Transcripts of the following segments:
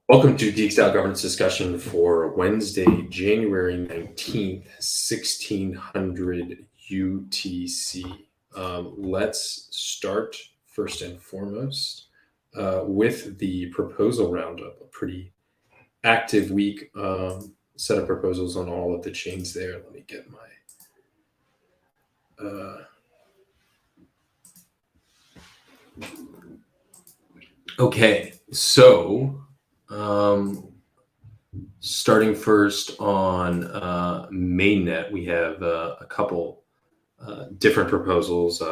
Welcome to DXgov governance discussion for Wednesday, January 19th, 1600 UTC. Let's start first and foremost with the proposal roundup. A pretty active week, set of proposals on all of the chains there. Let me get my okay, so starting first on mainnet, we have a couple different proposals.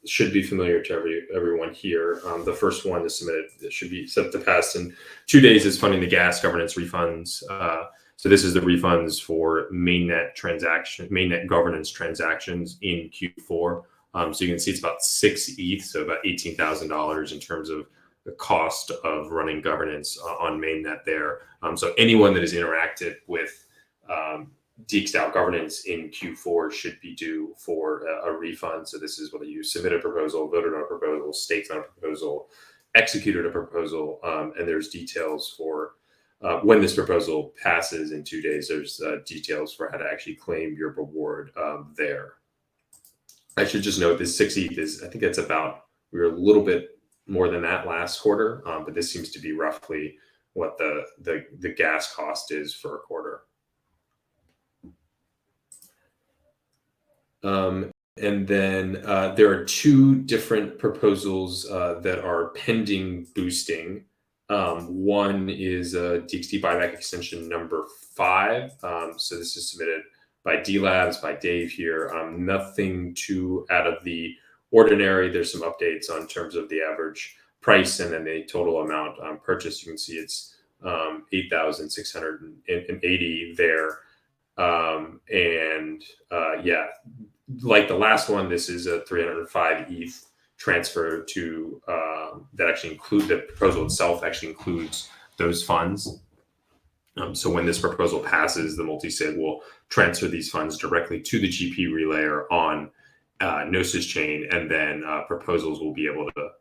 Should be familiar to everyone here. The first one is submitted. It should be set to pass in 2 days. Is funding the gas governance refunds. So this is the refunds for mainnet governance transactions in Q4. So you can see it's about 6 ETH, so about $18,000 in terms of the cost of running governance on mainnet there. So anyone that has interacted with DXgov governance in Q4 should be due for a refund. So this is whether you submitted a proposal, voted on a proposal, staked on a proposal, executed a proposal, and there's details for when this proposal passes in 2 days. There's details for how to actually claim your reward there. I should just note this 6 ETH is, I think it's about, we were a little bit more than that last quarter, but this seems to be roughly what the gas cost is for a quarter. And then there are 2 different proposals that are pending boosting. One is DXD buyback extension number 5. So this is submitted by D Labs, by Dave here. Nothing too out of the ordinary. There's some updates on terms of the average price and then the total amount purchased. You can see it's 8,680 there. Yeah, like the last one, this is a 305 ETH transfer to that actually include the proposal itself actually includes those funds. So when this proposal passes, the multi-sig will transfer these funds directly to the GP relayer on Gnosis Chain, and then proposals will be able to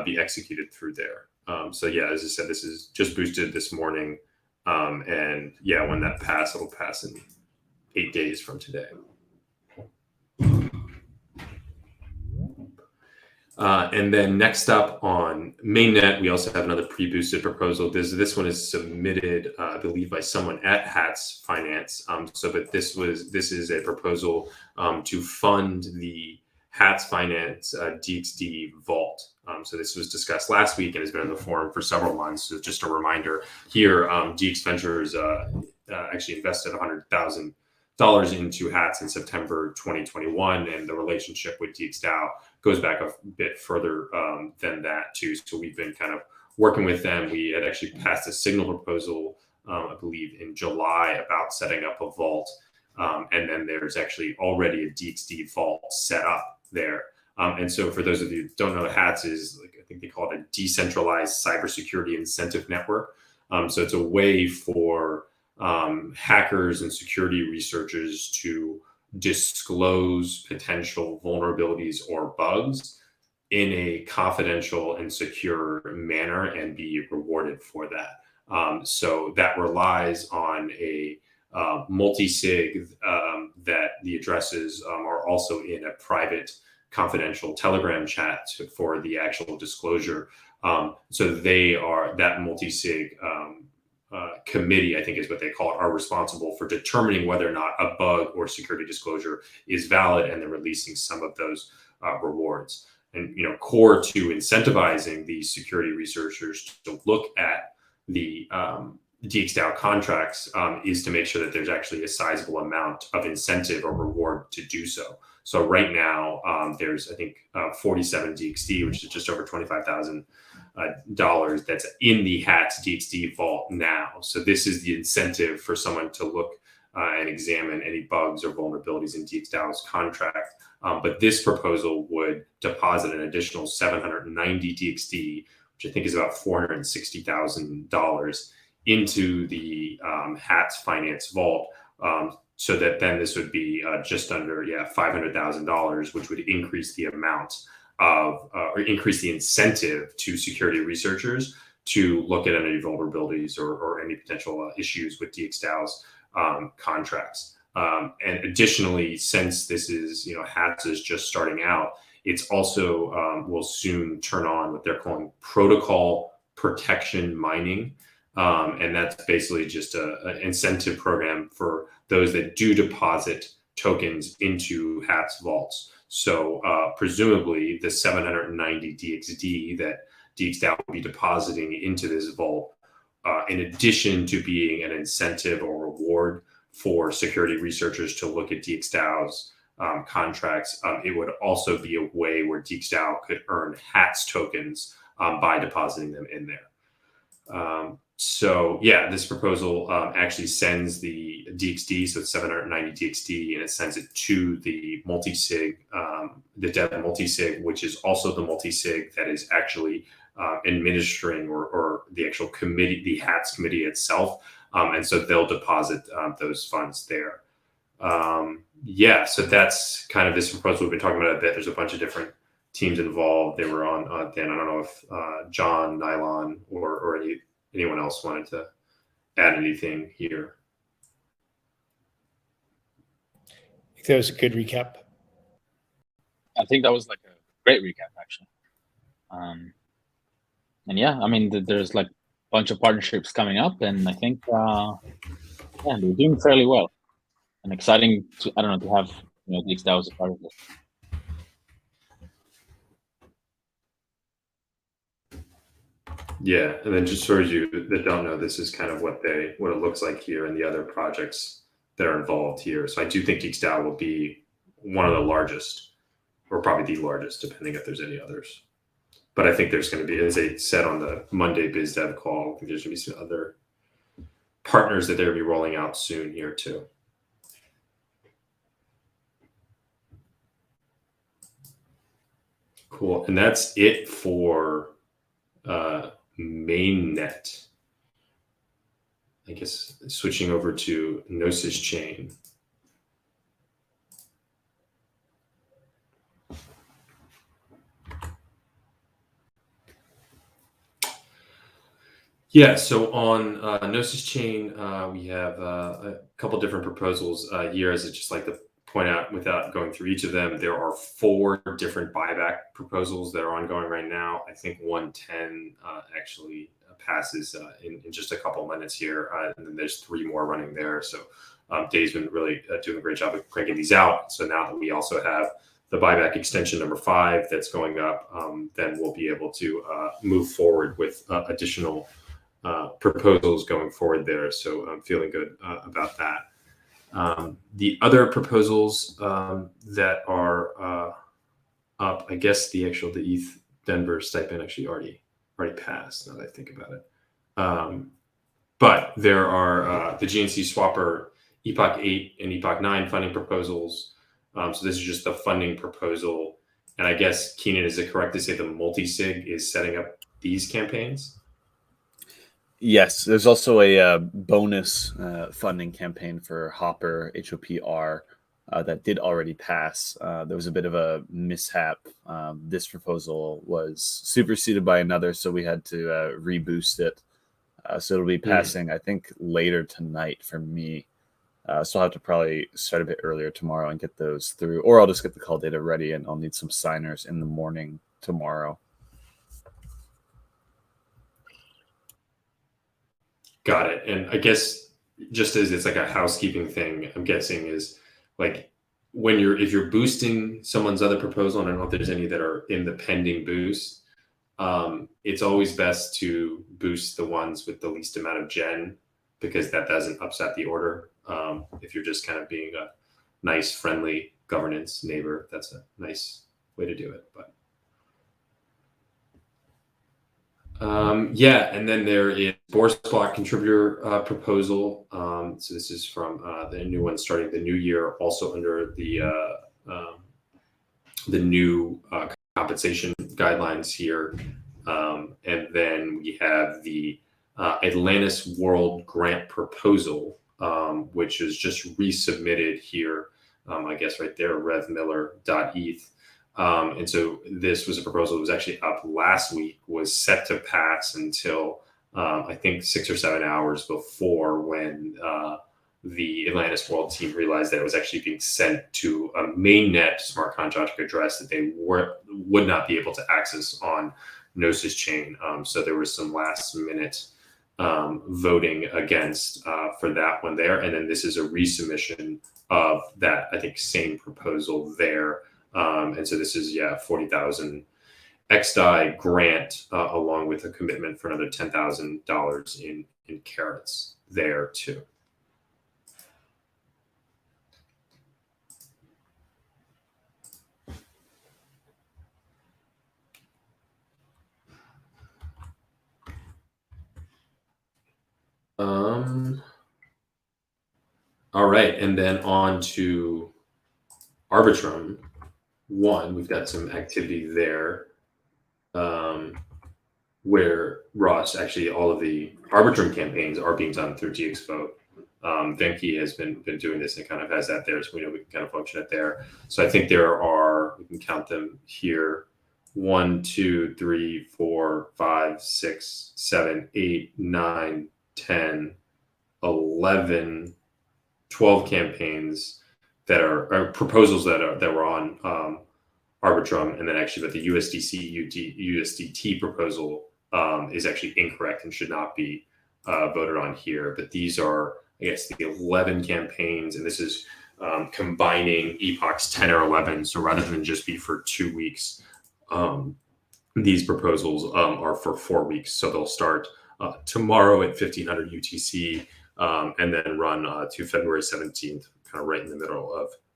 be executed through there. So yeah, as I said, this is just boosted this morning. And yeah, when that passes, it'll pass in 8 days from today. And then next up on mainnet, we also have another pre-boosted proposal. This one is submitted, I believe, by someone at Hats Finance. But this is a proposal to fund the Hats Finance DXD vault. So this was discussed last week and has been in the forum for several months. So just a reminder here, DX Ventures actually invested $100,000 into Hats in September 2021, and the relationship with DXDAO goes back a bit further than that too. So we've been kind of working with them. We had actually passed a signal proposal, I believe, in July about setting up a vault, and then there's actually already a DXD vault set up there. And so for those of you who don't know, Hats is, like, I think they call it a decentralized cybersecurity incentive network. So it's a way for hackers and security researchers to disclose potential vulnerabilities or bugs in a confidential and secure manner and be rewarded for that. So that relies on a multi-sig that the addresses are also in a private confidential Telegram chat for the actual disclosure. So they are, that multi-sig committee, I think is what they call it, are responsible for determining whether or not a bug or security disclosure is valid and then releasing some of those rewards. And, you know, core to incentivizing these security researchers to look at the DXDAO contracts is to make sure that there's actually a sizable amount of incentive or reward to do so. So right now, there's, I think, 47 DXD, which is just over $25,000 that's in the Hats DXD vault now. So this is the incentive for someone to look and examine any bugs or vulnerabilities in DXDAO's contract. But this proposal would deposit an additional 790 DXD, which I think is about $460,000, into the Hats Finance vault. So that then this would be just under $500,000, which would increase the amount of or increase the incentive to security researchers to look at any vulnerabilities or any potential issues with DXDAO's contracts. And additionally, since this is, HATS is just starting out, it's also will soon turn on what they're calling protocol protection mining. And that's basically just an incentive program for those that do deposit tokens into HATS vaults. So presumably the 790 DXD that DXDAO will be depositing into this vault, in addition to being an incentive or reward for security researchers to look at DXDAO's contracts, it would also be a way where DXDAO could earn HATS tokens by depositing them in there. So yeah, this proposal actually sends the DXD, so it's 790 DXD, and it sends it to the multi-sig, the dev multi-sig, which is also the multi-sig that is actually administering or the actual committee, the HATS committee itself. And so they'll deposit those funds there. Yeah, so that's kind of this proposal we've been talking about a bit. There's a bunch of different teams involved. They were on, Dan, I don't know if John, Nylon, or anyone else wanted to add anything here. I think that was a good recap. I think that was like a great recap, actually. And yeah, I mean, there's like a bunch of partnerships coming up, and I think, yeah, they're doing fairly well. And exciting to, I don't know, to have, DXDAO as a part of this. Yeah, and then just for you that don't know, this is kind of what it looks like here and the other projects that are involved here. So I do think DXDAO will be one of the largest, or probably the largest, depending if there's any others. But I think there's going to be, as they said on the Monday Biz Dev call, I think there's going to be some other partners that they're going to be rolling out soon here too. Cool, and that's it for mainnet. I guess switching over to Gnosis Chain. Yeah, so on Gnosis Chain, we have a couple different proposals here. As I just like to point out, without going through each of them, there are 4 different buyback proposals that are ongoing right now. I think 110 actually passes in just a couple minutes here, and then there's 3 more running there. So Dave's been really doing a great job of cranking these out. So now that we also have the buyback extension number 5 that's going up, then we'll be able to move forward with additional proposals going forward there. So I'm feeling good about that. The other proposals that are up, I guess the ETH Denver stipend actually already passed, now that I think about it. But there are the GNC Swapper Epoch 8 and Epoch 9 funding proposals. So this is just the funding proposal. And I guess, Keenan, is it correct to say the multi-sig is setting up these campaigns? Yes, there's also a bonus funding campaign for Hopper HOPR that did already pass. There was a bit of a mishap. This proposal was superseded by another, so we had to reboost it. So it'll be passing, I think, later tonight for me. So I'll have to probably start a bit earlier tomorrow and get those through, or I'll just get the call data ready and I'll need some signers in the morning tomorrow. Got it. And I guess just as it's like a housekeeping thing, I'm guessing is like if you're boosting someone's other proposal, and I don't know if there's any that are in the pending boost, it's always best to boost the ones with the least amount of gen, because that doesn't upset the order. If you're just kind of being a nice, friendly governance neighbor, that's a nice way to do it. But yeah, and then there is Bourse Block contributor proposal. So this is from the new one starting the new year, also under the new compensation guidelines here. And then we have the Atlantis World Grant proposal, which is just resubmitted here. I guess right there, revmiller.eth. And so this was a proposal that was actually up last week, was set to pass until I think 6 or 7 hours before, when the Atlantis World team realized that it was actually being sent to a mainnet smart contract address that they would not be able to access on Gnosis Chain. So there was some last minute voting against for that one there. And then this is a resubmission of that, I think, same proposal there. And so this is, 40,000 XDAI grant, along with a commitment for another $10,000 in carrots there too. All right, and then on to Arbitrum 1. We've got some activity there, where Ross, actually all of the Arbitrum campaigns are being done through DXgov. Venki has been doing this and kind of has that there, so we know we can kind of function it there. So I think there are, we can count them here, 1, 2, 3, 4, 5, 6, 7, 8, 9, 10, 11, 12 campaigns that are proposals that were on Arbitrum, and then actually, but the USDT proposal is actually incorrect and should not be voted on here. But these are, I guess, the 11 campaigns, and this is combining epochs 10 or 11. So rather than just be for 2 weeks, these proposals are for 4 weeks. So they'll start tomorrow at 1500 UTC, and then run to February 17th, kind of right in the middle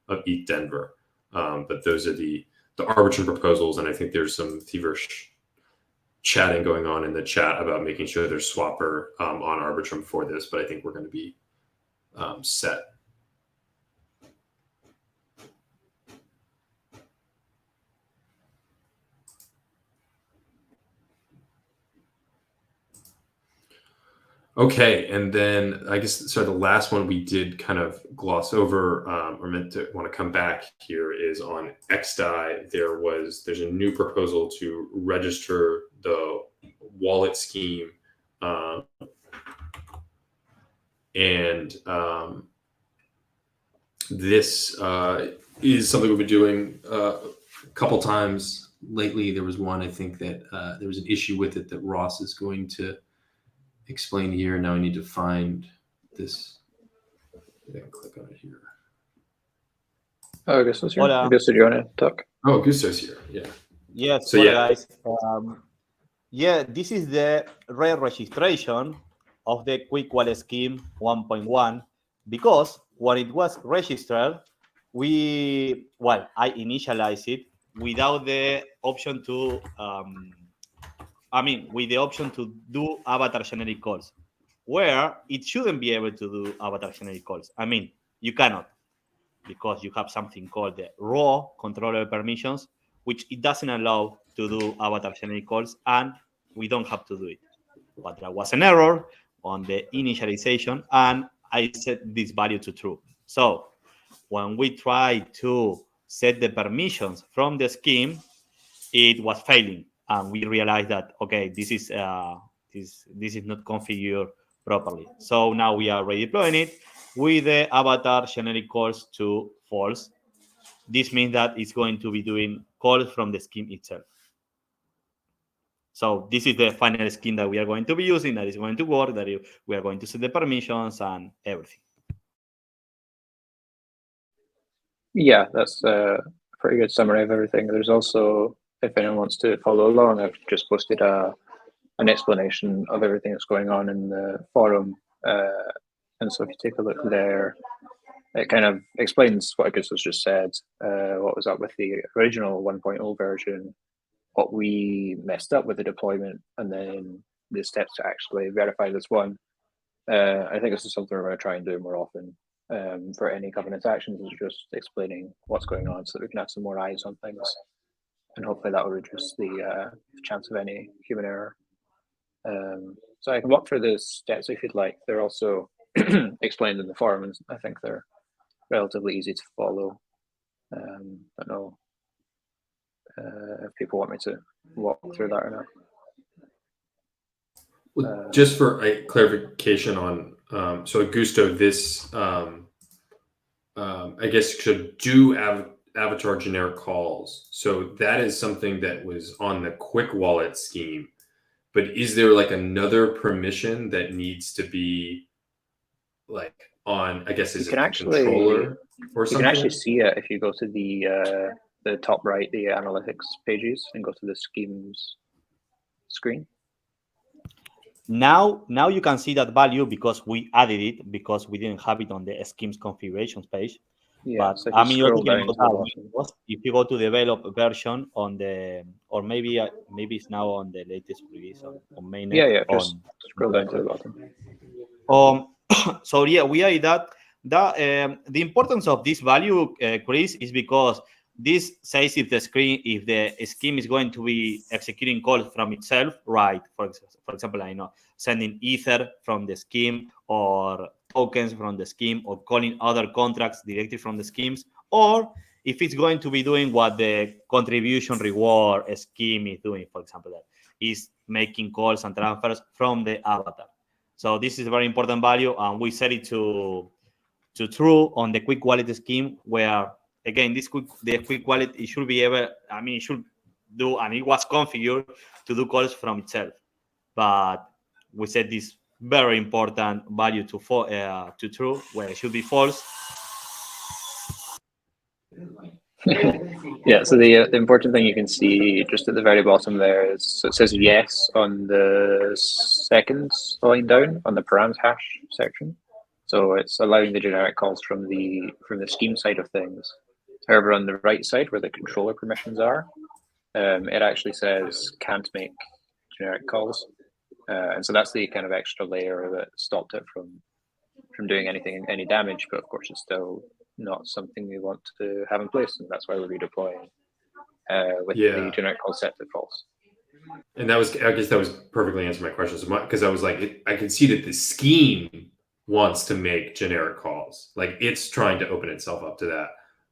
of ETH Denver. But those are the Arbitrum proposals, and I think there's some feverish chatting going on in the chat about making sure there's swapper on Arbitrum for this, but I think we're going to be set. Okay, and then I guess, so the last one we did kind of gloss over, or meant to want to come back here, is on XDAI. There's a new proposal to register the wallet scheme, and this is something we've been doing a couple times lately. There was one, I think, that there was an issue with it that Ross is going to explain here. Now I need to find this. I can click on it here. Oh, Augusto's here. Hola. Augusto, do you want to talk? Oh, Gusto's here. Yeah. Yes, So, well, yeah. guys. This is the re-registration of the Quick Wallet Scheme 1.1, because when it was registered, I initialized it without the option to, with the option to do avatar generic calls, where it shouldn't be able to do avatar generic calls. You cannot, because you have something called the raw controller permissions, which it doesn't allow to do avatar generic calls, and we don't have to do it. But there was an error on the initialization, and I set this value to true. So when we tried to set the permissions from the scheme, it was failing, and we realized that, okay, this is not configured properly. So now we are redeploying it with the avatar generic calls to false. This means that it's going to be doing calls from the scheme itself. So this is the final scheme that we are going to be using, that is going to work, that we are going to set the permissions and everything. Yeah, that's a pretty good summary of everything. There's also, if anyone wants to follow along, I've just posted an explanation of everything that's going on in the forum. And so if you take a look there, it kind of explains what Augustus just said, what was up with the original 1.0 version, what we messed up with the deployment, and then the steps to actually verify this one. I think this is something we're going to try and do more often for any governance actions, is just explaining what's going on so that we can have some more eyes on things. And hopefully that will reduce the chance of any human error. So I can walk through the steps if you'd like. They're also explained in the forum, and I think they're relatively easy to follow. Don't know if people want me to walk through that or not. Well, just for a clarification on, so Augusto, this, I guess, should do avatar generic calls. So that is something that was on the quick wallet scheme. But is there like another permission that needs to be like on, I guess, is You it can the actually- controller or You something? can actually see it if you go to the top right, the analytics pages, and go to the schemes screen. Now you can see that value because we added it because we didn't have it on the schemes configurations page. Yeah, But so if I you mean, you're scroll talking down to about the bottom. because if you go to develop version on the, or maybe it's now on the latest release on mainnet. Yeah, just scroll down to the bottom. So yeah, we added that. The importance of this value, Chris, is because this says if the scheme is going to be executing calls from itself, right? For example, I know sending ether from the scheme or tokens from the scheme or calling other contracts directly from the schemes, or if it's going to be doing what the contribution reward scheme is doing, for example, that is making calls and transfers from the avatar. So this is a very important value, and we set it to true on the quick wallet scheme, where again the quick wallet, it should be able, I mean, it should do, and it was configured to do calls from itself, but we set this very important value to true, where it should be false. Yeah, so the important thing you can see just at the very bottom there is, so it says yes on the second line down on the params hash section. So it's allowing the generic calls from the scheme side of things. However, on the right side where the controller permissions are, it actually says can't make generic calls. And so that's the kind of extra layer that stopped it from doing any damage, but of course it's still not something we want to have in place, and that's why we're redeploying with the generic call set to false. And that was, I guess that was perfectly answered my question. Because I was like, I can see that the scheme wants to make generic calls. Like it's trying to open itself up to that,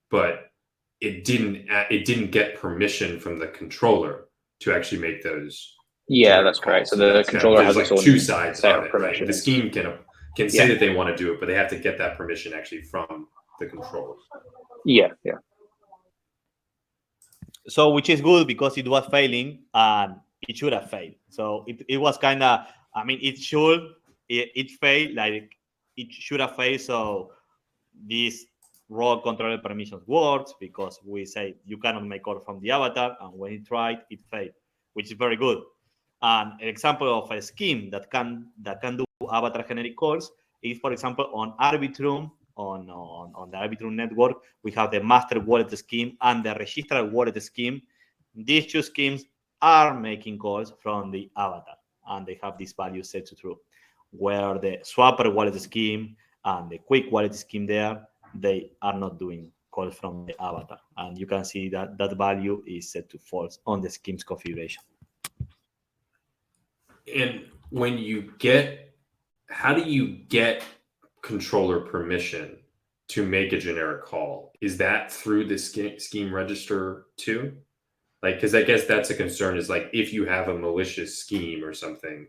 but it didn't get permission from the controller to actually make those. Yeah, that's correct. So the controller has its own two sides set of of it, right? The permissions. scheme can say that they want to do it, but they have to get that permission actually from the controller. Yeah. So which is good because it was failing and it should have failed. So it was kind of, I mean, it failed, like it should have failed. So this raw controller permissions works because we say you cannot make call from the avatar, and when it tried, it failed, which is very good. And an example of a scheme that can do avatar generic calls is, for example, on Arbitrum, on the Arbitrum network, we have the master wallet scheme and the registered wallet scheme. These two schemes are making calls from the avatar, and they have this value set to true. Where the swapper wallet scheme and the quick wallet scheme there, they are not doing calls from the avatar. And you can see that that value is set to false on the scheme's configuration. And when how do you get controller permission to make a generic call? Is that through the scheme register too? Like, because I guess that's a concern, is like if you have a malicious scheme or something,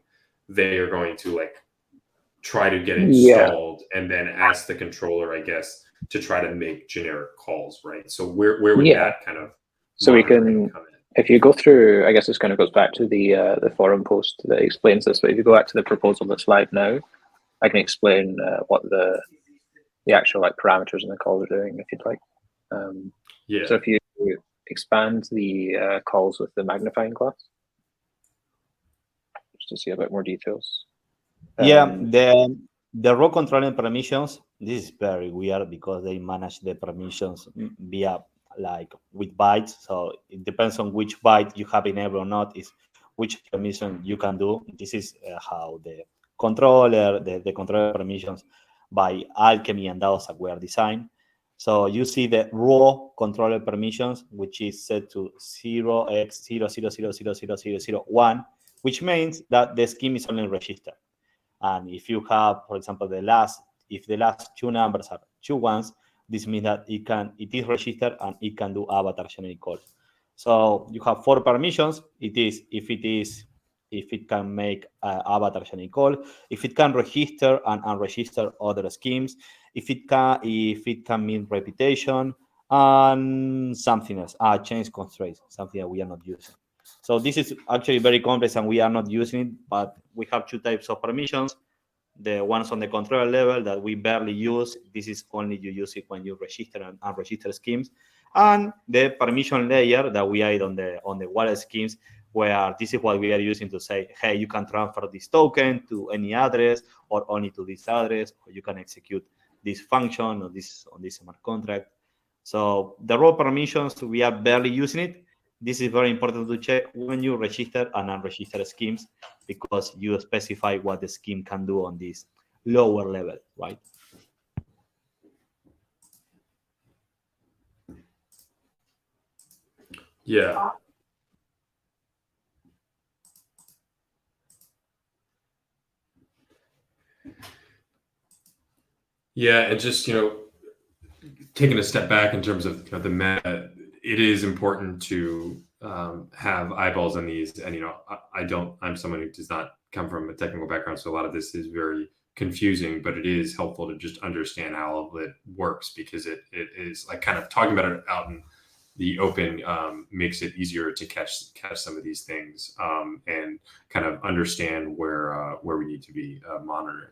they are going to like try to get installed and then ask the controller, I guess, to try to make generic calls, right? So where would that kind of so we can come in? If you go through, I guess this kind of goes back to the forum post that explains this, but if you go back to the proposal that's live now, I can explain what the actual like parameters and the calls are doing if you'd like. So if you expand the calls with the magnifying glass, just to see a bit more details. The raw controlling permissions, this is very weird because they manage the permissions via like with bytes. So it depends on which byte you have enabled or not, is which permission you can do. This is how the controller permissions by Alchemy and DAOSAC were designed. So you see the raw controller permissions, which is set to 0x00000001, which means that the scheme is only registered. And if you have, for example, if the last two numbers are 2 1s, this means that it is registered and it can do avatar generic calls. So you have 4 permissions. It is if it can make avatar chaining call, if it can register and unregister other schemes, if it can mean reputation, and something else, change constraints, something that we are not using. So this is actually very complex and we are not using it, but we have 2 types of permissions. The ones on the controller level that we barely use. This is only you use it when you register and unregister schemes. And the permission layer that we add on the wallet schemes, where this is what we are using to say, hey, you can transfer this token to any address or only to this address, or you can execute this function on this smart contract. So the raw permissions, we are barely using it. This is very important to check when you register and unregister schemes, because you specify what the scheme can do on this lower level, right? Yeah. Yeah, and just, taking a step back in terms of the meta, it is important to have eyeballs on these. And, I'm someone who does not come from a technical background, so a lot of this is very confusing, but it is helpful to just understand how all of it works, because it is like kind of talking about it out in the open makes it easier to catch some of these things and kind of understand where we need to be monitoring.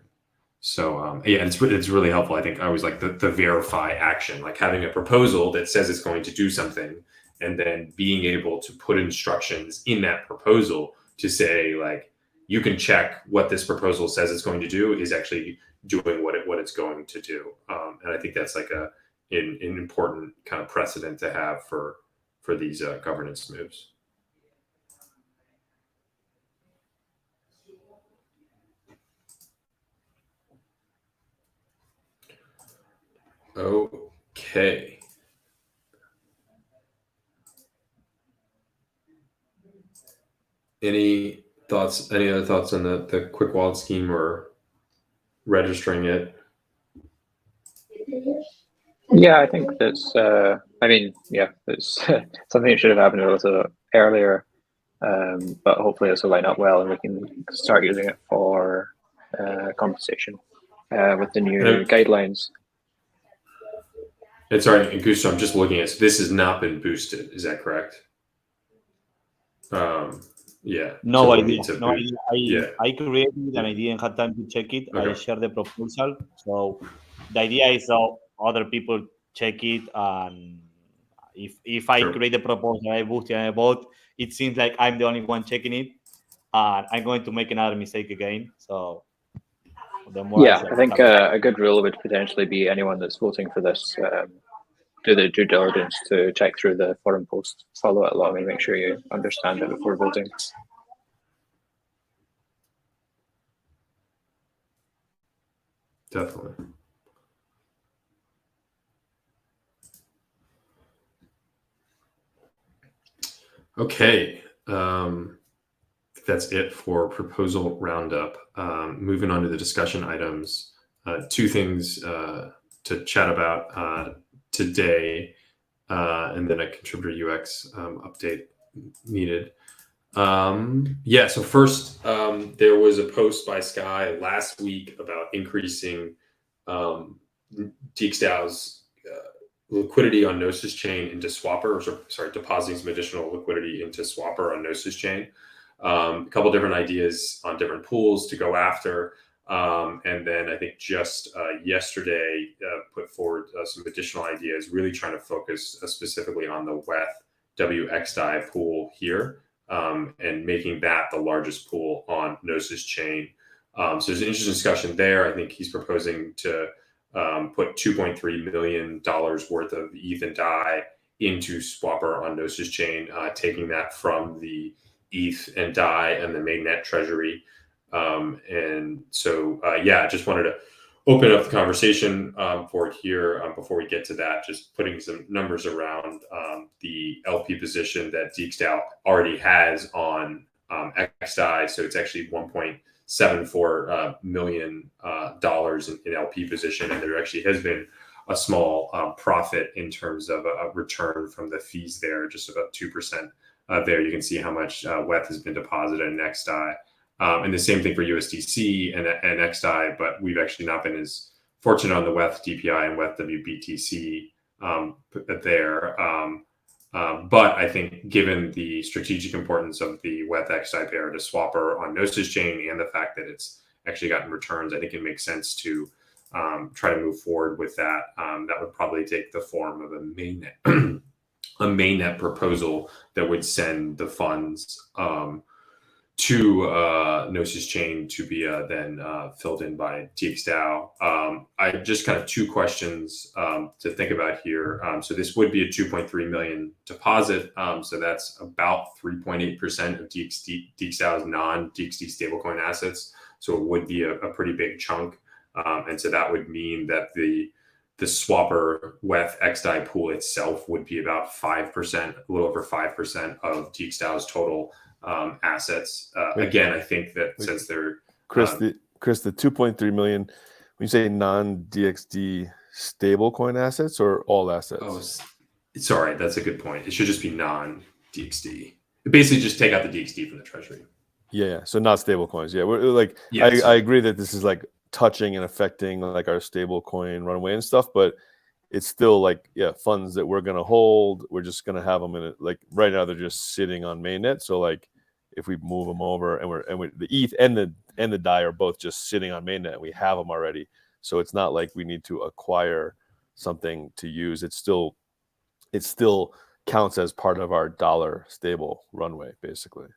So it's really helpful. I think I always like the verify action, like having a proposal that says it's going to do something, and then being able to put instructions in that proposal to say, like, you can check what this proposal says it's going to do is actually doing what it's going to do. And I think that's like an important kind of precedent to have for these governance moves. Okay. Any other thoughts on the quick wallet scheme or registering it? Yeah, I think that's, it's something that should have happened a little earlier, but hopefully this will line up well and we can start using it for compensation with the new guidelines. And sorry, Gusto, I'm just looking at it. So this has not been boosted. Is that correct? Yeah. No so idea. Yeah. I created it and I didn't have time to check it. Okay. I shared the proposal. So the idea is so other people check it, and if I create the proposal, I boost it and I vote, it seems like I'm the only one checking it, and I'm going to make another mistake again. So the more I think a good rule would potentially be anyone that's voting for this, do the due diligence to check through the forum post, follow it along, and make sure you understand it before voting. Definitely. Okay. That's it for proposal roundup. Moving on to the discussion items. 2 things to chat about today, and then a contributor UX update needed. So first, there was a post by Sky last week about increasing DXgov's liquidity on Gnosis Chain into Swapper, depositing some additional liquidity into Swapper on Gnosis Chain. A couple different ideas on different pools to go after. And then I think just yesterday put forward some additional ideas, really trying to focus specifically on the WXDI pool here, and making that the largest pool on Gnosis Chain. So there's an interesting discussion there. I think he's proposing to put $2.3 million worth of ETH and DAI into Swapper on Gnosis Chain, taking that from the ETH and DAI and the mainnet treasury. And so, just wanted to open up the conversation for it here before we get to that, just putting some numbers around the LP position that DXgov already has on XDAI. So it's actually $1.74 million in LP position. And there actually has been a small profit in terms of a return from the fees there, just about 2%. There you can see how much WETH has been deposited in XDAI. And the same thing for USDC and XDAI, but we've actually not been as fortunate on the WETH DPI and WETH WBTC there. But I think given the strategic importance of the WETH XDAI pair to Swapper on Gnosis Chain and the fact that it's actually gotten returns, I think it makes sense to try to move forward with that. That would probably take the form of a mainnet. A mainnet proposal that would send the funds to Gnosis Chain to be then filled in by DXDAO. I just kind of two questions to think about here. So this would be a 2.3 million deposit. So that's about 3.8% of DXDAO's non-DXD stablecoin assets. So it would be a pretty big chunk. And so that would mean that the Swapper WETH XDAI pool itself would be about 5%, a little over 5% of DXDAO's total assets. Again, I think that since they're Chris, the 2.3 million, when you say non-DXD stablecoin assets or all assets? Oh, sorry, that's a good point. It should just be non-DXD. Basically, just take out the DXD from the treasury. Yeah. So not stablecoins. Yeah, we're like, Yes. I agree that this is like touching and affecting like our stablecoin runway and stuff, but it's still like, yeah, funds that we're gonna hold. We're just gonna have them in it. Like right now, they're just sitting on mainnet. So like, if we move them over and the ETH and the DAI are both just sitting on mainnet, and we have them already. So it's not like we need to acquire something to use. It still counts as part of our dollar stable runway, basically.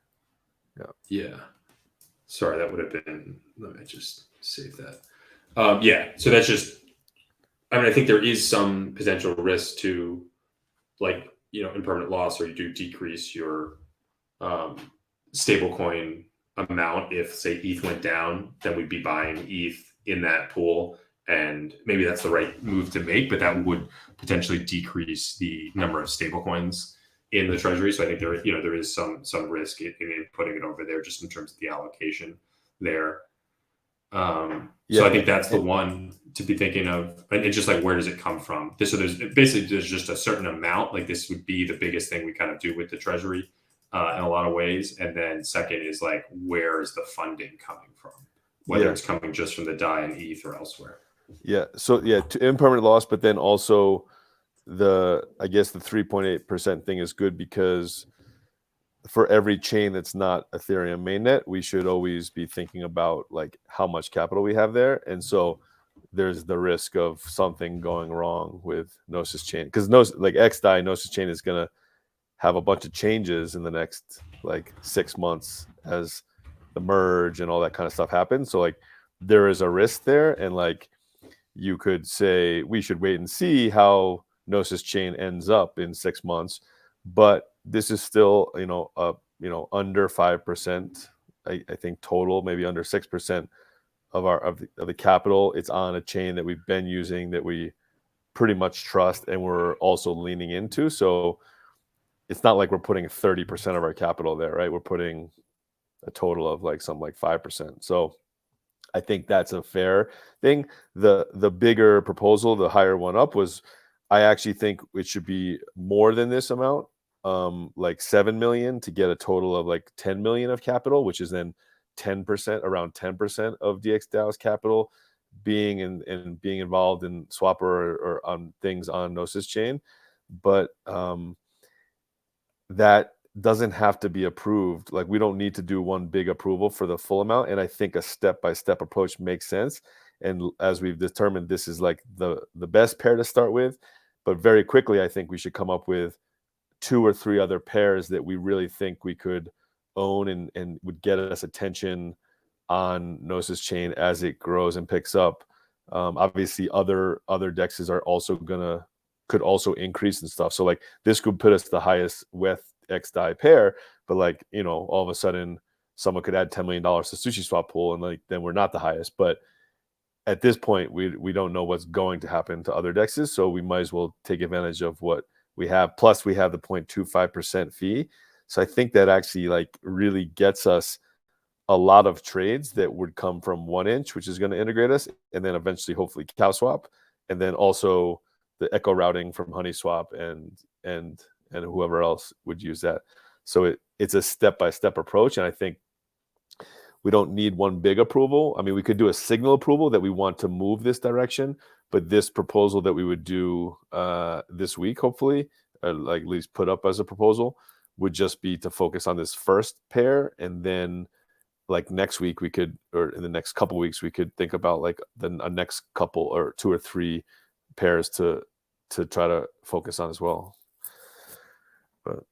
Yeah. Sorry, that would have been. Let me just save that. Yeah. So that's just. I mean, I think there is some potential risk to, like, impermanent loss, or you do decrease your stablecoin amount. If say ETH went down, then we'd be buying ETH in that pool, and maybe that's the right move to make. But that would potentially decrease the number of stablecoins in the treasury. So I think there is some risk in putting it over there, just in terms of the allocation there. So I think that's the one to be thinking of. And it's just like, where does it come from? So there's just a certain amount. Like this would be the biggest thing we kind of do with the treasury in a lot of ways. And then second is like, where is the funding coming from? Whether it's coming just from the DAI and ETH or elsewhere. Yeah. So yeah, to impermanent loss, but then also I guess the 3.8% thing is good because for every chain that's not Ethereum mainnet, we should always be thinking about like how much capital we have there. And so there's the risk of something going wrong with Gnosis Chain, because like XDAI Gnosis Chain is going to have a bunch of changes in the next like 6 months as the merge and all that kind of stuff happens. So like there is a risk there. And like you could say we should wait and see how Gnosis Chain ends up in 6 months, but this is still under 5%, I think total, maybe under 6% of the capital. It's on a chain that we've been using, that we pretty much trust, and we're also leaning into. So it's not like we're putting 30% of our capital there, right? We're putting a total of like 5%. So I think that's a fair thing. The bigger proposal, the higher one up, was I actually think it should be more than this amount, like 7 million, to get a total of like 10 million of capital, which is then 10%, around 10% of DXDAO's capital being involved in Swapper or on things on Gnosis Chain. But that doesn't have to be approved. Like we don't need to do one big approval for the full amount. And I think a step-by-step approach makes sense. And as we've determined, this is like the best pair to start with. But very quickly, I think we should come up with 2 or 3 other pairs that we really think we could own and would get us attention on Gnosis Chain as it grows and picks up. Obviously, other dexes are also could also increase and stuff. So like this could put us the highest WETH XDAI pair, but like all of a sudden someone could add $10 million to SushiSwap pool, and like then we're not the highest. But at this point, we don't know what's going to happen to other dexes, so we might as well take advantage of what we have. Plus, we have the 0.25% fee. So I think that actually like really gets us a lot of trades that would come from 1inch, which is going to integrate us, and then eventually, hopefully, CowSwap. and then also the echo routing from HoneySwap and whoever else would use that. So it's a step-by-step approach, and I think we don't need one big approval. I mean, we could do a signal approval that we want to move this direction, but this proposal that we would do this week, hopefully, like at least put up as a proposal, would just be to focus on this first pair, and then like next week we could, or in the next couple weeks, we could think about like a next couple or 2 or 3 pairs to try to focus on as well. But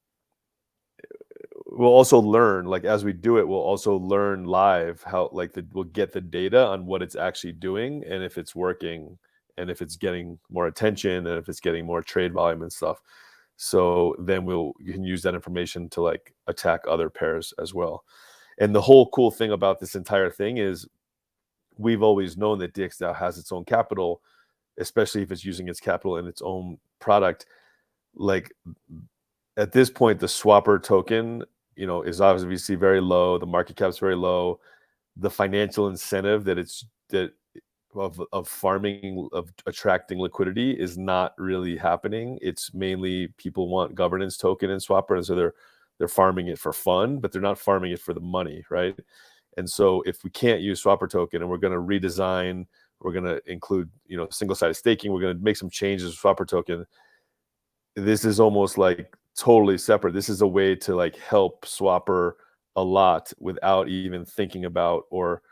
we'll also learn, like as we do it, we'll also learn live how, like we'll get the data on what it's actually doing and if it's working and if it's getting more attention and if it's getting more trade volume and stuff. So then you can use that information to like attack other pairs as well. And the whole cool thing about this entire thing is we've always known that DXgov has its own capital, especially if it's using its capital in its own product. Like at this point, the swapper token, you know, is obviously very low. The market cap is very low. The financial incentive of farming, of attracting liquidity is not really happening. It's mainly people want governance token in swapper, and so they're farming it for fun, but they're not farming it for the money, right? And so if we can't use swapper token and we're going to redesign, we're going to include, you know, single-sided staking, we're going to make some changes to swapper token. This is almost like totally separate. This is a way to like help swapper a lot without even thinking about, or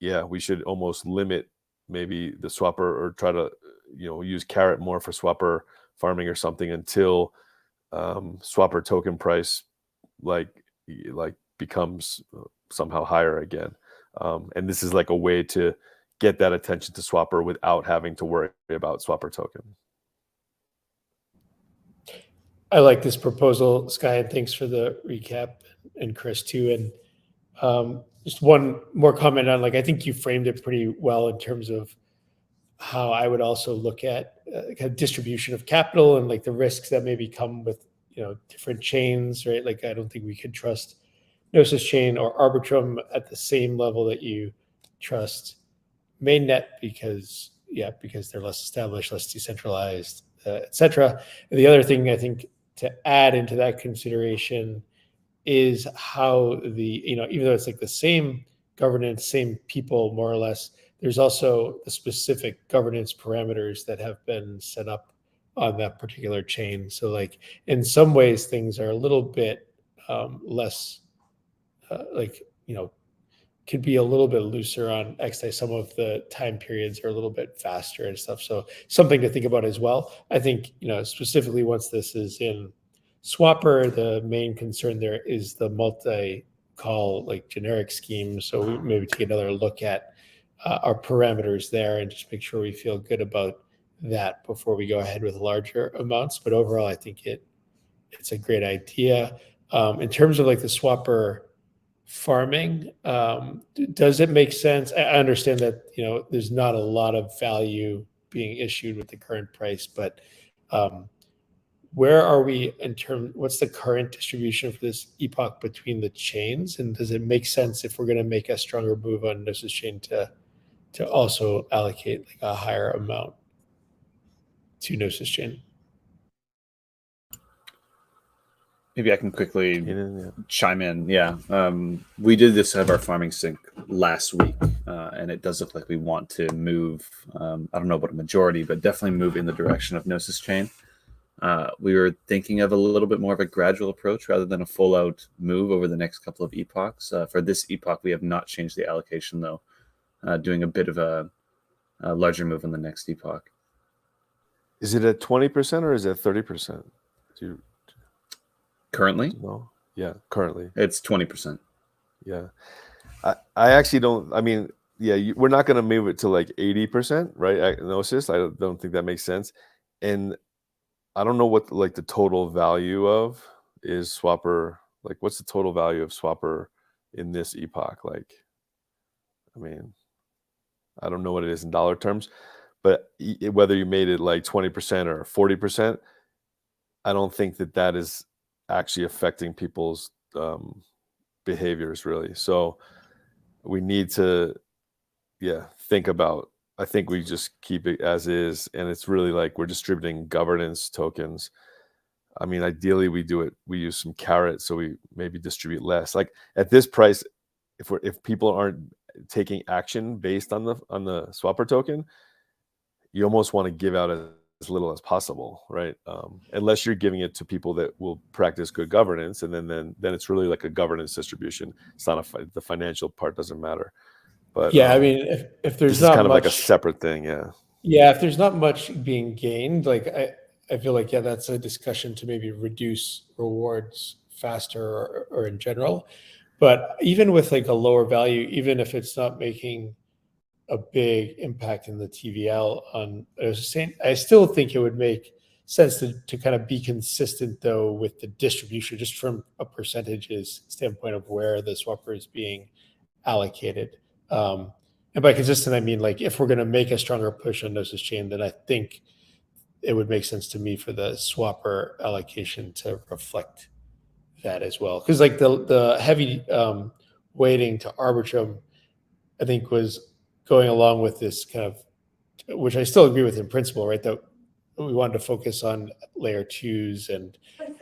we should almost limit maybe the swapper or try to, you know, use carrot more for swapper farming or something until swapper token price like becomes somehow higher again. And this is like a way to get that attention to swapper without having to worry about swapper token. I like this proposal, Sky, and thanks for the recap, and Chris too. And just one more comment on, like, I think you framed it pretty well in terms of how I would also look at kind of distribution of capital and like the risks that maybe come with, you know, different chains, right? Like, I don't think we could trust Gnosis Chain or Arbitrum at the same level that you trust mainnet because they're less established, less decentralized, etc. And the other thing I think to add into that consideration is how even though it's like the same governance, same people more or less, there's also the specific governance parameters that have been set up on that particular chain. So like in some ways things are a little bit less could be a little bit looser on XDAI. Some of the time periods are a little bit faster and stuff. So something to think about as well. I think, you know, specifically once this is in swapper, the main concern there is the multi-call like generic scheme. So we maybe take another look at our parameters there and just make sure we feel good about that before we go ahead with larger amounts. But overall, I think it's a great idea. In terms of like the swapper farming, does it make sense? I understand that, you know, there's not a lot of value being issued with the current price, but where are we what's the current distribution for this epoch between the chains? And does it make sense if we're going to make a stronger move on Gnosis Chain to also allocate like a higher amount to Gnosis Chain? Maybe I can quickly chime in. Yeah. We did this have our farming sync last week, and it does look like we want to move, I don't know about a majority, but definitely move in the direction of Gnosis Chain. We were thinking of a little bit more of a gradual approach rather than a full out move over the next couple of epochs. For this epoch, we have not changed the allocation though, doing a bit of a larger move in the next epoch. Is it at 20% or is it 30%? Currently? No. Yeah, currently. It's 20%. Yeah. I actually don't, I mean, we're not going to move it to like 80%, right? Gnosis. I don't think that makes sense. And I don't know what like the total value of is swapper. Like, what's the total value of swapper in this epoch? Like, I mean, I don't know what it is in dollar terms, but whether you made it like 20% or 40%, I don't think that is actually affecting people's behaviors really. So we need to think about I think we just keep it as is, and it's really like we're distributing governance tokens. I mean, ideally we use some carrot, so we maybe distribute less. Like at this price, if people aren't taking action based on the swapper token, you almost want to give out as little as possible, right? Unless you're giving it to people that will practice good governance, and then it's really like a governance distribution. It's not the financial part doesn't matter. But yeah, I mean, if there's this is not kind of much, like a separate thing, yeah. Yeah, if there's not much being gained, like I feel like, yeah, that's a discussion to maybe reduce rewards faster or in general. But even with like a lower value, even if it's not making a big impact in the TVL on, I was saying, I still think it would make sense to kind of be consistent though with the distribution, just from a percentages standpoint of where the swapper is being allocated. And by consistent, I mean like if we're going to make a stronger push on Gnosis Chain, then I think it would make sense to me for the swapper allocation to reflect that as well. Because like the heavy weighting to Arbitrum, I think was going along with this kind of, which I still agree with in principle, right? That we wanted to focus on layer twos, and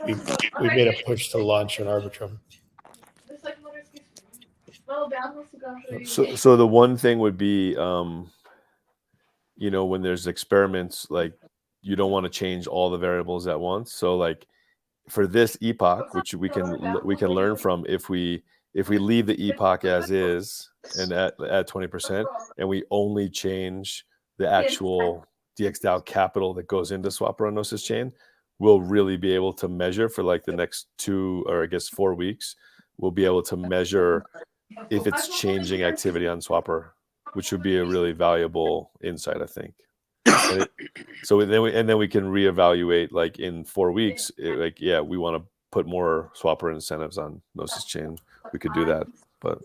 we made a push to launch on Arbitrum. So the one thing would be, you know, when there's experiments, like you don't want to change all the variables at once. So like for this epoch, which we can learn from, if we leave the epoch as is and at 20%, and we only change the actual DXDAO capital that goes into swapper on Gnosis Chain, we'll really be able to measure for like the next 2 or I guess 4 weeks. We'll be able to measure if it's changing activity on swapper, which would be a really valuable insight, I think. So then we can reevaluate like in 4 weeks, like, yeah, we want to put more swapper incentives on Gnosis Chain. We could do that, but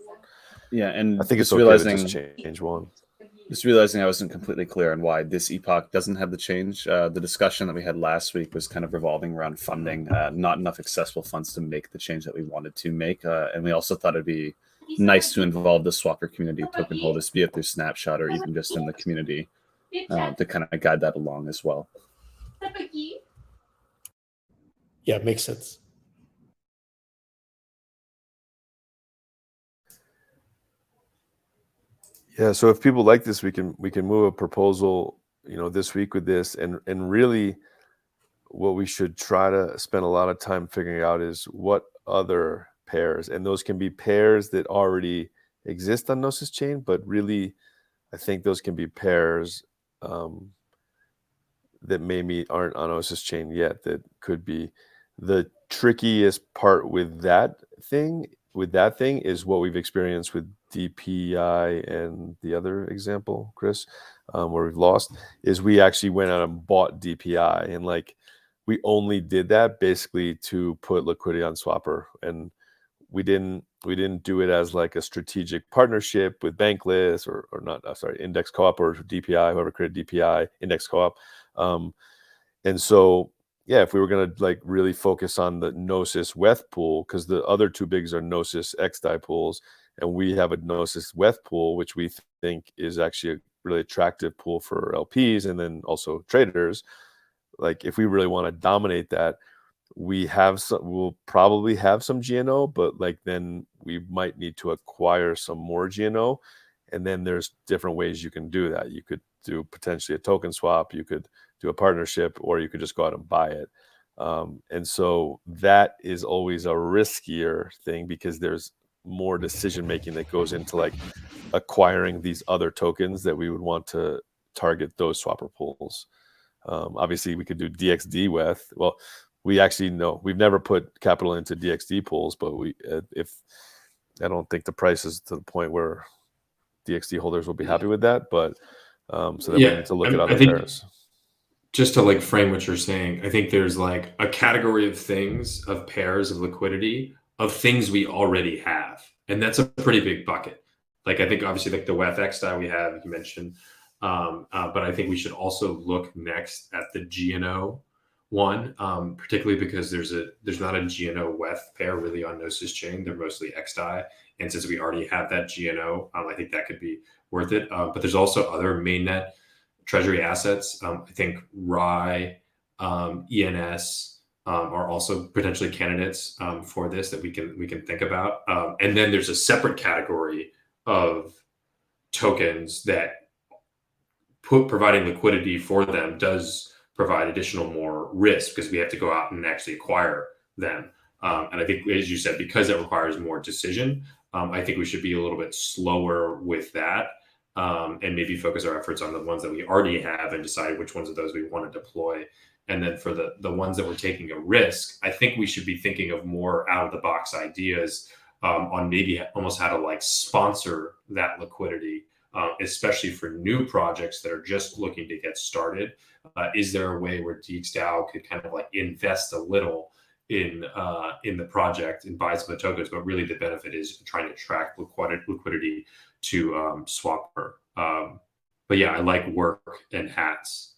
yeah, and I think it's okay to just change one. Just realizing I wasn't completely clear on why this epoch doesn't have the change. The discussion that we had last week was kind of revolving around funding, not enough accessible funds to make the change that we wanted to make. And we also thought it'd be nice to involve the swapper community token holders, be it through Snapshot or even just in the community, to kind of guide that along as well. Yeah, makes sense. Yeah, so if people like this, we can move a proposal, you know, this week with this, and really what we should try to spend a lot of time figuring out is what other pairs, and those can be pairs that already exist on Gnosis Chain, but really I think those can be pairs that maybe aren't on Gnosis Chain yet, that could be. The trickiest part with that thing is what we've experienced with DPI and the other example, Chris, where we've lost, is we actually went out and bought DPI, and like we only did that basically to put liquidity on swapper, and we didn't do it as like a strategic partnership with Bankless or not, Index Co-op or DPI, whoever created DPI, Index Co-op. And so, yeah, if we were going to like really focus on the Gnosis WETH pool, because the other two bigs are Gnosis XDAI pools, and we have a Gnosis WETH pool, which we think is actually a really attractive pool for LPs and then also traders. Like if we really want to dominate that, we'll probably have some GNO, but like then we might need to acquire some more GNO. And then there's different ways you can do that. You could do potentially a token swap, you could do a partnership, or you could just go out and buy it. And so that is always a riskier thing because there's more decision making that goes into like acquiring these other tokens that we would want to target those swapper pools. Obviously, we could do DXD with. Well, we actually know we've never put capital into DXD pools, but if I don't think the price is to the point where DXD holders will be happy with that. But so then we need to look at other pairs. Just to like frame what you're saying, I think there's like a category of things, of pairs of liquidity, of things we already have. And that's a pretty big bucket. Like I think obviously like the WETH XDAI we have, you mentioned, but I think we should also look next at the GNO one, particularly because there's not a GNO WEF pair really on Gnosis Chain. They're mostly XDAI, and since we already have that GNO, I think that could be worth it. But there's also other mainnet treasury assets. I think RAI, ENS are also potentially candidates for this that we can think about. And then there's a separate category of tokens that providing liquidity for them does provide additional more risk because we have to go out and actually acquire them. And I think, as you said, because that requires more decision, I think we should be a little bit slower with that and maybe focus our efforts on the ones that we already have and decide which ones of those we want to deploy. And then for the ones that we're taking a risk, I think we should be thinking of more out of the box ideas on maybe almost how to like sponsor that liquidity, especially for new projects that are just looking to get started. Is there a way where DXgov could kind of like invest a little in the project and buy some of the tokens, but really the benefit is trying to attract liquidity to Swapper. But yeah, I like work and hats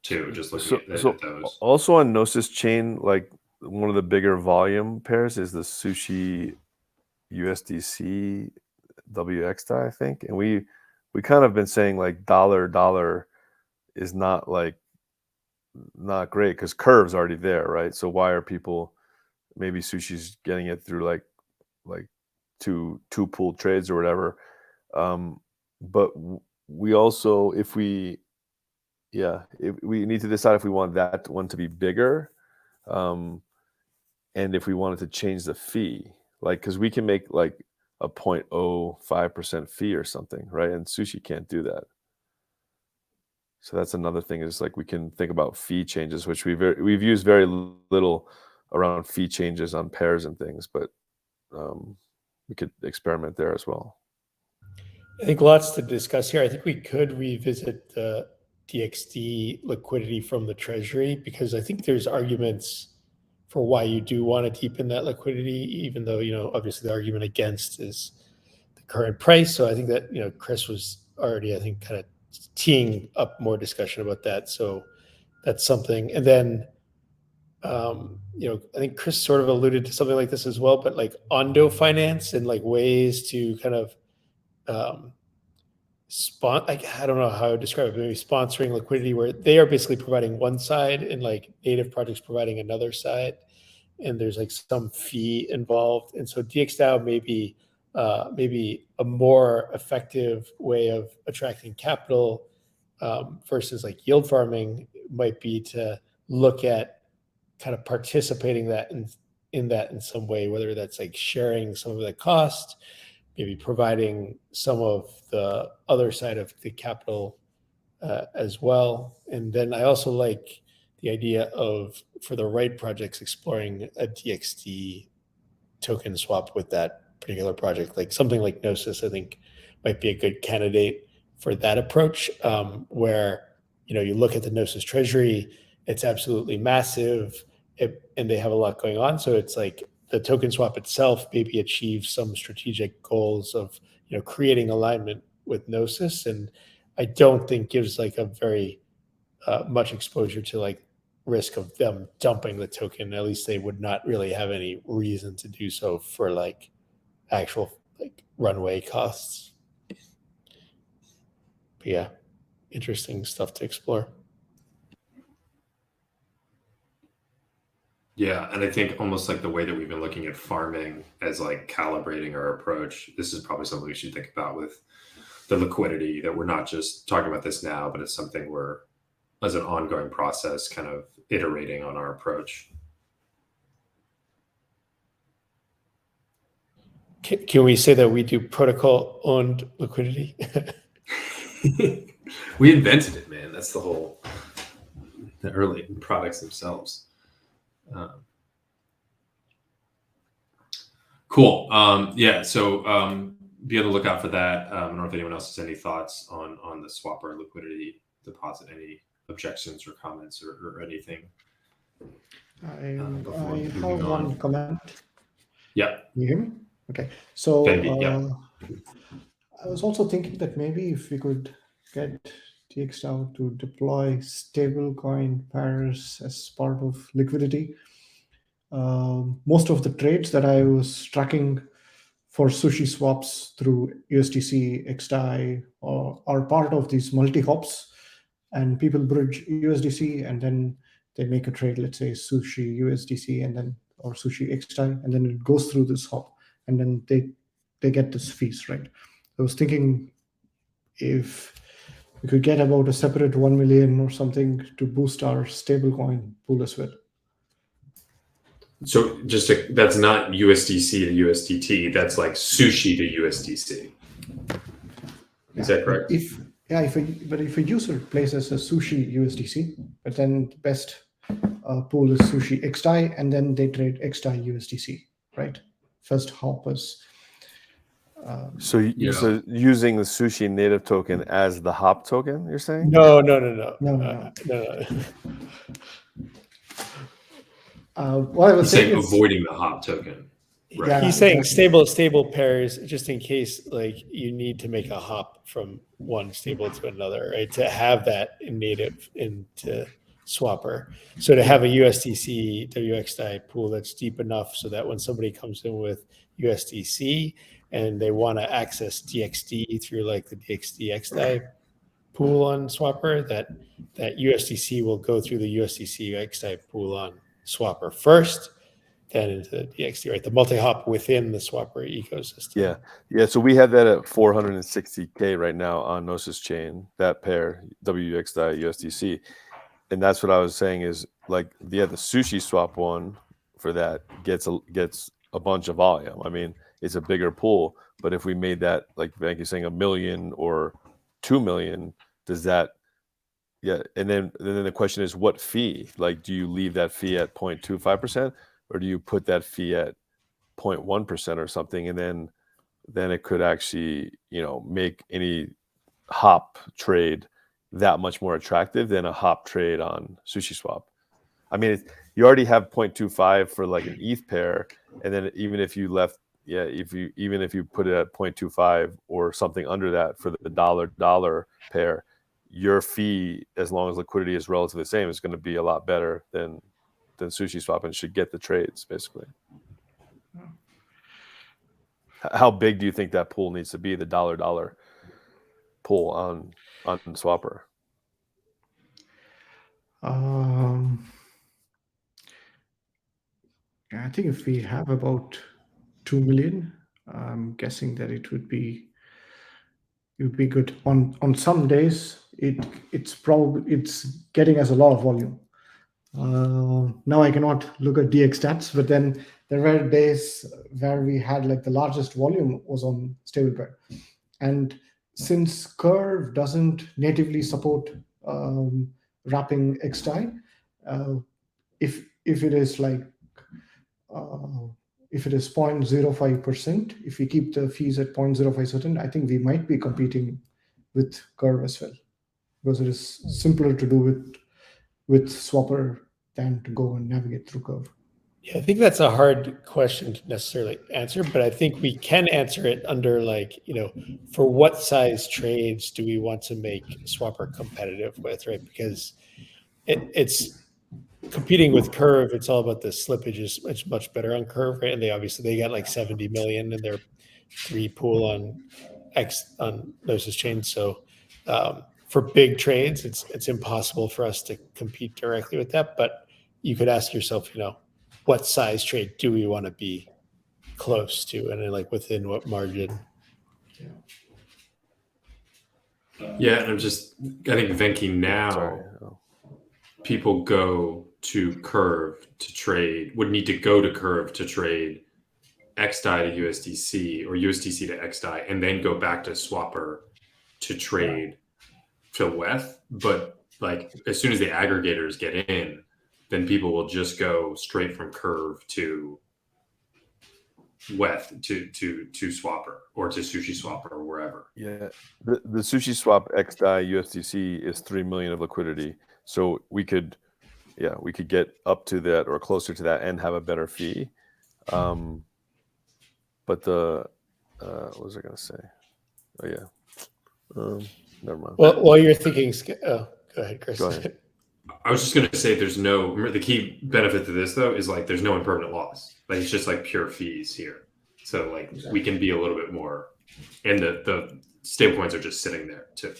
too. Just looking at those. Also on Gnosis Chain, like one of the bigger volume pairs is the Sushi USDC WXDAI, I think, and we kind of been saying like dollar is not great because Curve's already there, right? So why are people, maybe Sushi's getting it through like two pooled trades or whatever. But we also, if we need to decide if we want that one to be bigger, and if we wanted to change the fee, like, because we can make like a 0.05% fee or something, right? And Sushi can't do that. So that's another thing, is like we can think about fee changes, which we've used very little around fee changes on pairs and things, but we could experiment there as well. I think lots to discuss here. I think we could revisit the DXD liquidity from the treasury, because I think there's arguments for why you do want to deepen that liquidity, even though, obviously the argument against is the current price. So I think that, Chris was already, I think, kind of teeing up more discussion about that. So that's something. And then, I think Chris sort of alluded to something like this as well, but like Ondo finance and like ways to kind of I don't know how to describe it, maybe sponsoring liquidity where they are basically providing one side and like native projects providing another side, and there's like some fee involved. And so DXgov may be a more effective way of attracting capital versus like yield farming might be to look at kind of participating in that in some way, whether that's like sharing some of the cost, maybe providing some of the other side of the capital as well. And then I also like the idea of, for the right projects, exploring a DXD token swap with that particular project. Like something like Gnosis, I think, might be a good candidate for that approach, where, you look at the Gnosis treasury, it's absolutely massive, and they have a lot going on. So it's like, the token swap itself maybe achieves some strategic goals of, creating alignment with Gnosis, and I don't think gives like a very much exposure to like risk of them dumping the token. At least they would not really have any reason to do so for like actual like runway costs. But yeah, interesting stuff to explore. Yeah, and I think almost like the way that we've been looking at farming as like calibrating our approach, this is probably something we should think about with the liquidity, that we're not just talking about this now, but it's something we're, as an ongoing process, kind of iterating on our approach. Can we say that we do protocol-owned liquidity? We invented it, man. That's the early products themselves. Cool. Yeah. So be on the lookout for that. I don't know if anyone else has any thoughts on the Swapper liquidity deposit, any objections or comments or anything. I have one comment. Yeah. Can you hear me? Okay. So Maybe, yeah. I was also thinking that maybe if we could get DXgov to deploy stablecoin pairs as part of liquidity. Most of the trades that I was tracking for sushi swaps through USDC, XDAI, are part of these multi-hops, and people bridge USDC and then they make a trade, let's say sushi USDC and then or sushi XDAI, and then it goes through this hop, and then they get this fees, right? I was thinking if we could get about a separate 1 million or something to boost our stablecoin pool as well. So that's not USDC to USDT. That's like sushi to USDC. Is that correct? If a user places a sushi USDC, but then the best pool is sushi XDAI, and then they trade XDAI USDC, right? First hop is. So using the sushi native token as the hop token, you're saying? No. No. What I was He's saying is, avoiding the hop token. Right. Yeah, He's saying exactly. stable pairs, just in case like you need to make a hop from one stable to another, right? To have that native into Swapper. So to have a USDC WXDAI pool that's deep enough so that when somebody comes in with USDC and they want to access DXD through like the DXD XDAI pool on Swapper, that USDC will go through the USDC XDAI pool on Swapper first, then into the DXD, right? The multi-hop within the Swapper ecosystem. Yeah. So we have that at 460K right now on Gnosis Chain, that pair, WXDAI USDC. And that's what I was saying is like, the sushi swap one for that gets a bunch of volume. I mean, it's a bigger pool, but if we made that, like Venky's saying, 1 million or 2 million, does that, and then the question is, what fee? Like, do you leave that fee at 0.25%? Or do you put that fee at 0.1% or something, and then it could actually, make any hop trade that much more attractive than a hop trade on SushiSwap? I mean, you already have 0.25 for like an ETH pair, and then even if you left, if you put it at 0.25 or something under that for the dollar pair, your fee, as long as liquidity is relatively the same, is going to be a lot better than SushiSwap, and should get the trades basically. How big do you think that pool needs to be, the dollar pool on Swapper? I think if we have about 2 million, I'm guessing that it would be good. On some days, it's getting us a lot of volume. Now I cannot look at DX stats, but then there were days where we had like the largest volume was on stablecoin, and since Curve doesn't natively support wrapping XDAI, if it is like if it is 0.05%, if we keep the fees at 0.05%, I think we might be competing with Curve as well, because it is simpler to do with Swapper than to go and navigate through Curve. Yeah, I think that's a hard question to necessarily answer, but I think we can answer it under like, for what size trades do we want to make Swapper competitive with, right? Because it's competing with Curve. It's all about the slippage is much better on Curve, right? And they got like 70 million in their 3 pool on Gnosis Chain. So for big trades, it's impossible for us to compete directly with that. But you could ask yourself, what size trade do we want to be close to, and then like within what margin? Yeah, and I think Venky now, people go to Curve to trade, would need to go to Curve to trade XDAI to USDC or USDC to XDAI, and then go back to Swapper to trade to WETH. But like as soon as the aggregators get in, then people will just go straight from Curve to WETH to Swapper or to SushiSwap or wherever. Yeah, the SushiSwap XDAI USDC is 3 million of liquidity, so we could get up to that or closer to that and have a better fee. But what was I going to say? Oh yeah. Never mind. Well, while you're thinking, go ahead, Chris. Go ahead. I was just going to say remember the key benefit to this though is like there's no impermanent loss. Like it's just like pure fees here. So like we can be a little bit more, and the stablecoins are just sitting there too.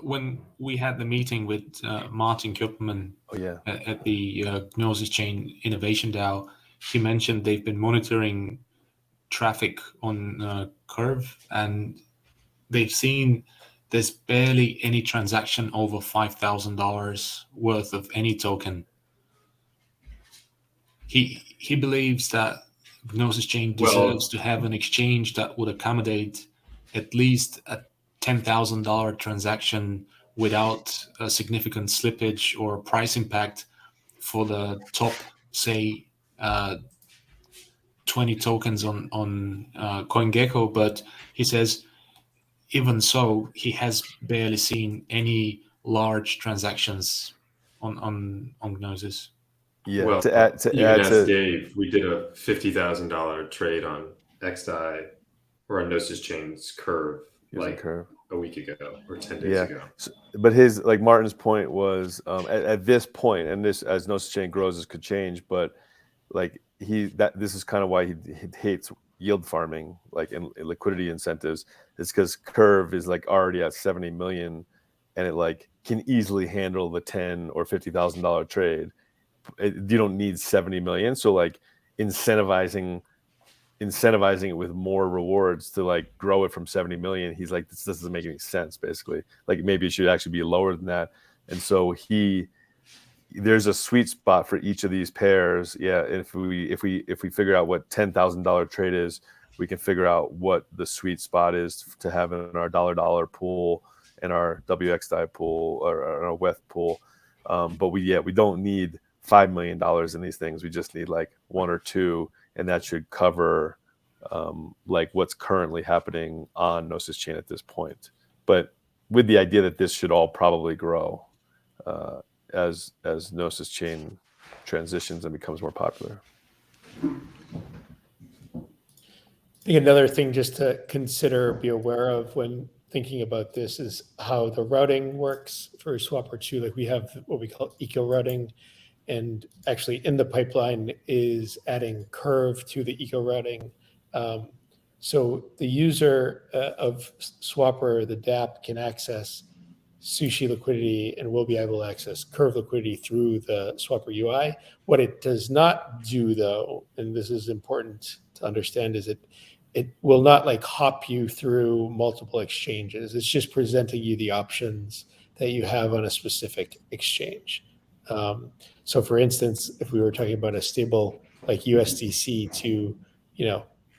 When we had the meeting with Martin Kupperman at the Gnosis Chain Innovation DAO, he mentioned they've been monitoring traffic on Curve, and they've seen there's barely any transaction over $5,000 worth of any token. He believes that Gnosis Chain deserves to have an exchange that would accommodate at least a $10,000 transaction without a significant slippage or price impact for the top, say, 20 tokens on CoinGecko. But he says, even so, he has barely seen any large transactions on Gnosis. Yeah. Well, to add as to Dave, we did a $50,000 trade on XDAI or on Gnosis Chain's Curve a week ago or 10 days ago. So, but his, like Martin's point was at this point, and this as Gnosis Chain grows, this could change, but like this is kind of why he hates yield farming, like in liquidity incentives. It's because Curve is like already at 70 million, and it like can easily handle the $10,000 or $50,000 trade. You don't need 70 million, so like incentivizing it with more rewards to like grow it from 70 million. He's like, this doesn't make any sense. Basically, like maybe it should actually be lower than that. And so there's a sweet spot for each of these pairs. Yeah, if we figure out what $10,000 trade is, we can figure out what the sweet spot is to have in our dollar pool and our WXDAI pool or our WETH pool. But we don't need $5 million in these things. We just need like one or two, and that should cover like what's currently happening on Gnosis Chain at this point. But with the idea that this should all probably grow as Gnosis Chain transitions and becomes more popular. I think another thing just to consider, be aware of when thinking about this is how the routing works for Swapper 2. Like we have what we call eco routing, and actually in the pipeline is adding Curve to the eco routing. So the user of Swapper, the DApp, can access Sushi liquidity and will be able to access Curve liquidity through the Swapper UI. What it does not do, though, and this is important to understand, is it will not like hop you through multiple exchanges. It's just presenting you the options that you have on a specific exchange. So for instance, if we were talking about a stable like USDC to,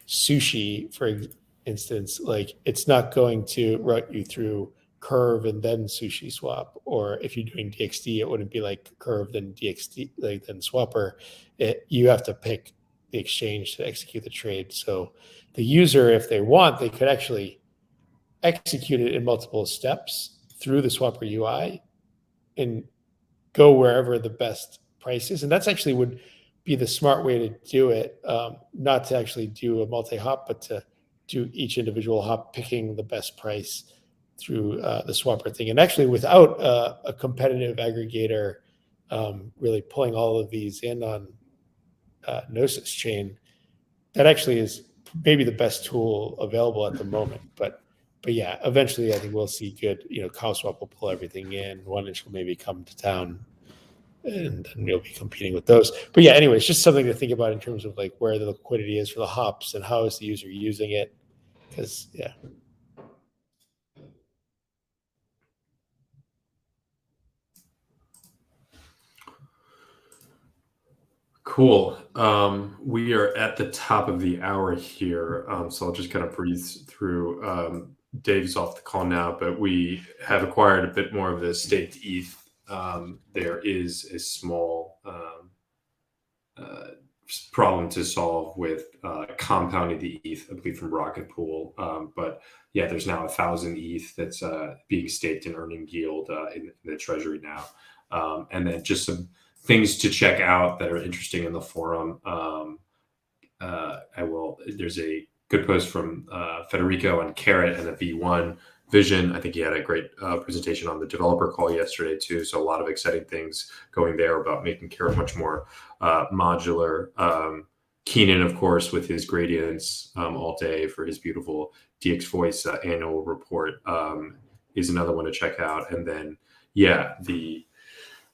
Sushi, for instance, like it's not going to route you through Curve and then Sushi Swap. Or if you're doing DXD, it wouldn't be like Curve then DXD, like then Swapper. You have to pick the exchange to execute the trade. So the user, if they want, they could actually execute it in multiple steps through the Swapper UI and go wherever the best price is. And that's actually would be the smart way to do it, not to actually do a multi-hop, but to do each individual hop, picking the best price through the Swapper thing. And actually without a competitive aggregator really pulling all of these in on Gnosis Chain, that actually is maybe the best tool available at the moment. But yeah, eventually I think we'll see good, CowSwap will pull everything in. 1inch will maybe come to town, and then you'll be competing with those. But yeah, anyway, it's just something to think about in terms of like where the liquidity is for the hops and how is the user using it. Because yeah. Cool. We are at the top of the hour here, so I'll just kind of breeze through. Dave's off the call now, but we have acquired a bit more of the staked ETH. There is a small problem to solve with compounding the ETH, I believe, from Rocket Pool. But yeah, there's now 1,000 ETH that's being staked and earning yield in the treasury now. And then just some things to check out that are interesting in the forum. There's a good post from Federico on Carrot and a V1 vision. I think he had a great presentation on the developer call yesterday too. So a lot of exciting things going there about making Kira much more modular. Keenan, of course, with his gradients all day for his beautiful DX Voice annual report is another one to check out. And then, yeah, the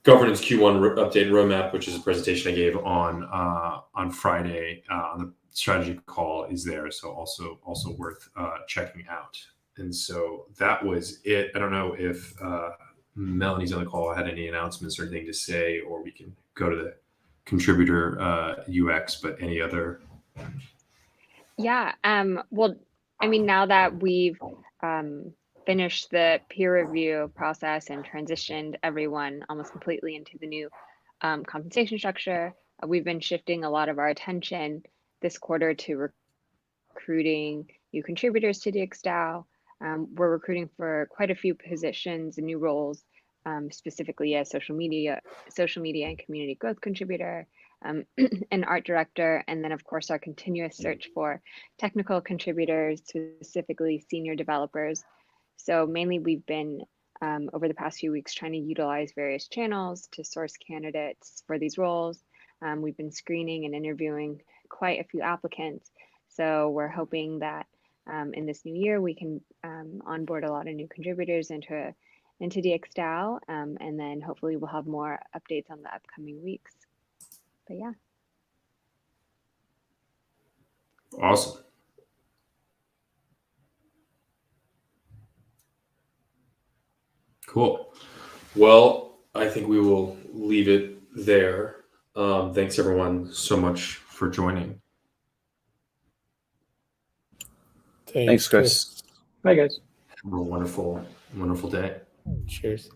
governance Q1 update and roadmap, which is a presentation I gave on Friday on the strategy call, is there. So also worth checking out. And so that was it. I don't know if Melanie's on the call had any announcements or anything to say, or we can go to the contributor UX, but any other? Yeah. Well, I mean, now that we've finished the peer review process and transitioned everyone almost completely into the new compensation structure, we've been shifting a lot of our attention this quarter to recruiting new contributors to DXDAO. We're recruiting for quite a few positions and new roles, specifically as social media and community growth contributor, an art director, and then of course our continuous search for technical contributors, specifically senior developers. So mainly we've been over the past few weeks trying to utilize various channels to source candidates for these roles. We've been screening and interviewing quite a few applicants. So we're hoping that in this new year we can onboard a lot of new contributors into DXDAO, and then hopefully we'll have more updates on the upcoming weeks. But yeah. Awesome. Cool. Well, I think we will leave it there. Thanks everyone so much for joining. Thanks, Chris. Bye, guys. Have a wonderful day. Cheers.